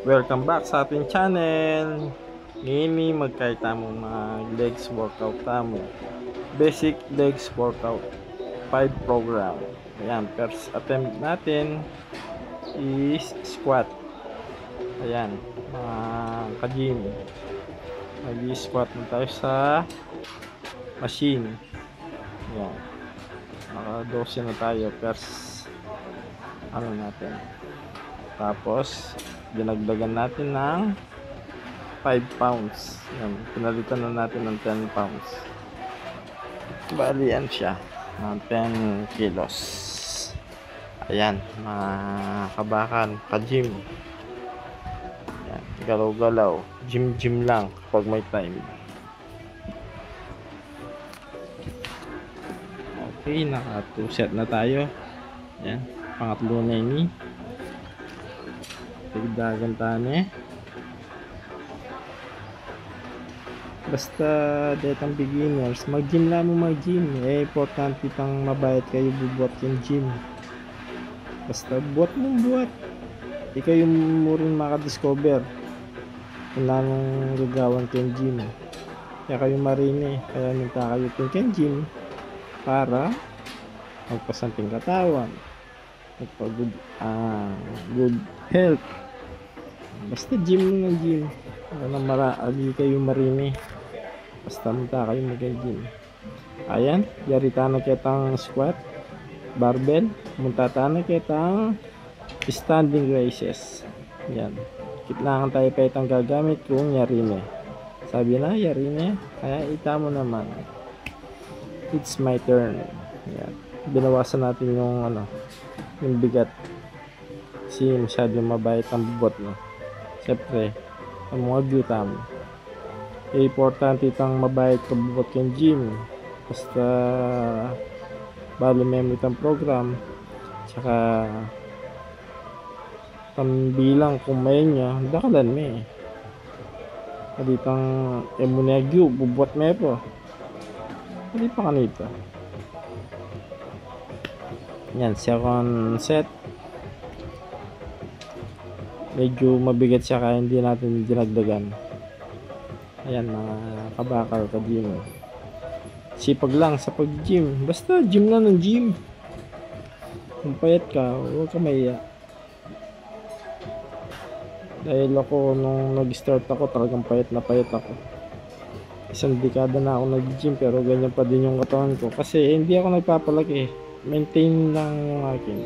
Welcome back sa ating channel. Ngayon magkaya tamong mag legs workout tamo. Basic legs workout 5 program. Ayan, first attempt natin is squat. Ayan, mga ka-gym. Mag-squat na tayo sa machine. Ayan, naka 12 na tayo. First ano natin. Tapos dinagdagan natin ng 5 pounds. Yan, pinalitan na natin ng 10 pounds. Bali yan siya, ng 10 kilos. Ayan, mga kabakan, ka-gym. Ayan, galaw-galaw. Gym lang kapag may time. Okay, naka 2 set na tayo. Ayan, pangatlo na ini. Tigdagan tayo basta detang beginners mag-gym lang mo mag-gym importante pang mabayad kayo bubuhat yung gym basta buhat mong buhat ikaw yung mo rin makadiscover kung anong gagawan kayong gym kaya kayo marine kaya minta kayo kayong gym para magpasamping katawan magpa good health basta gym ng gym wala marami kayo marine basta minta kayo mag-gym. Ayan, yari tayo kitang squat barbell, munta tayo kitang standing raises. Yan, kitlangan tayo pa itang gagamit kung yari na sabi na yari na kaya itamo naman it's my turn. Yan, binawasan natin yung yung bigat kasi masyadong mabait ang bubot no. Siyempre ang mga gutam importante itang mabayad ka bubot kang gym basta bali memory itang program tsaka pambilang kung may nya dakalan me kaditang emunagyo bubot me po hindi pa kanito yan second set medyo mabigat siya kaya hindi natin dinagdagan. Ayan mga kabakal ka gym sipag lang sa pag gym basta gym na ng gym kung payat ka huwag ka maiya dahil ako nung nag start ako talagang payat ako isang dekada na ako nag gym pero ganyan pa din yung katawan ko kasi hindi ako nagpapalaki maintain lang yung akin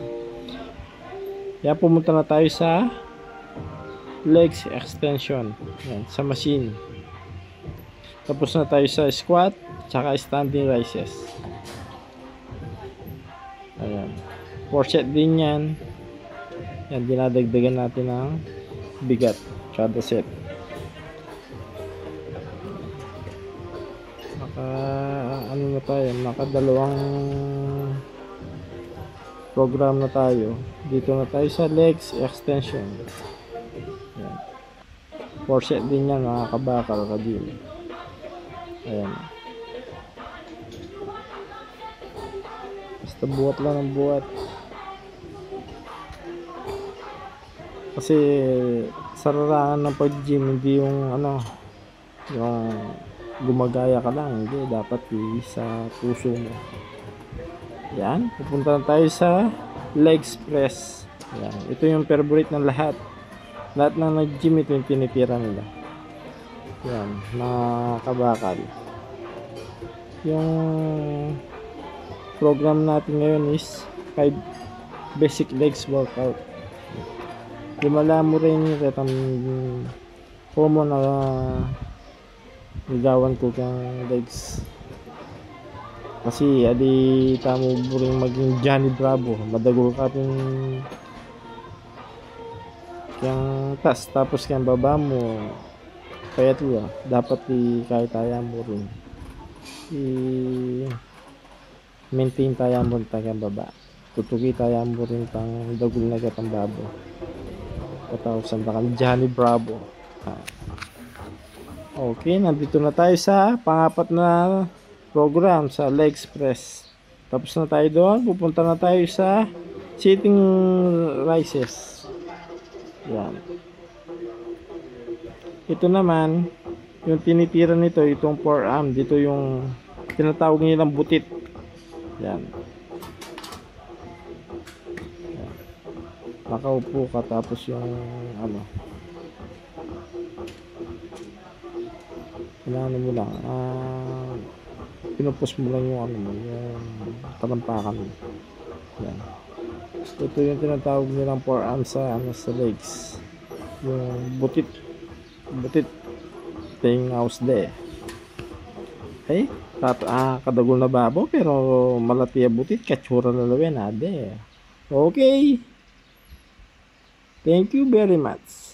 kaya pumunta na tayo sa legs extension. Yan, sa machine. Tapos na tayo sa squat tsaka standing raises. Ayan. 4 set din yan. Yan, dinadagdagan natin ng bigat kada set. Ano na tayo, dalawang program na tayo. Dito na tayo sa legs extension. Ayan. 4 set din yan mga kabakal ka-gym. Ayan. Basta buhat lang ng buhat. Kasi sararangan ng pag-gym hindi yung yung gumagaya ka lang, hindi dapat sa puso mo. Yan, pupunta na tayo sa legs press. Yan, ito yung favorite ng lahat na nag-gym ito yung tinitira nila. Yan, mga kabakal. Yung program natin ngayon is 5 basic legs workout. Lumala mo rin itong common na ligawan ko kang legs. Kasi adi tamo rin maging Johnny Bravo. Madago ka rin kang tas tapos kang baba mo kaya tuwa dapat kahit tayo mo rin maintain tayo mo rin kang baba tutugi tayo mo rin pang dagul na katang babo patawsan ba kang Johnny Bravo. Okay, nandito na tayo sa pangapat na program sa legs press. Tapos na tayo doon, pupunta na tayo sa sitting raises. Yan. Ito naman, yung tinitira nito, itong forearm, dito yung tinatawag nilang butit. Yan. Yan. Nakaupo ka tapos yung ano, ano mo lang, pinupus mo lang yung ano mo, yung talampakan mo. Yan. Ito yung tinatawag nilang forearm sa ano, sa legs. Yung butit ting house de. Okay? Kadagol na babo pero malati ang butit, katsura na lawin ade. Okay. Thank you very much.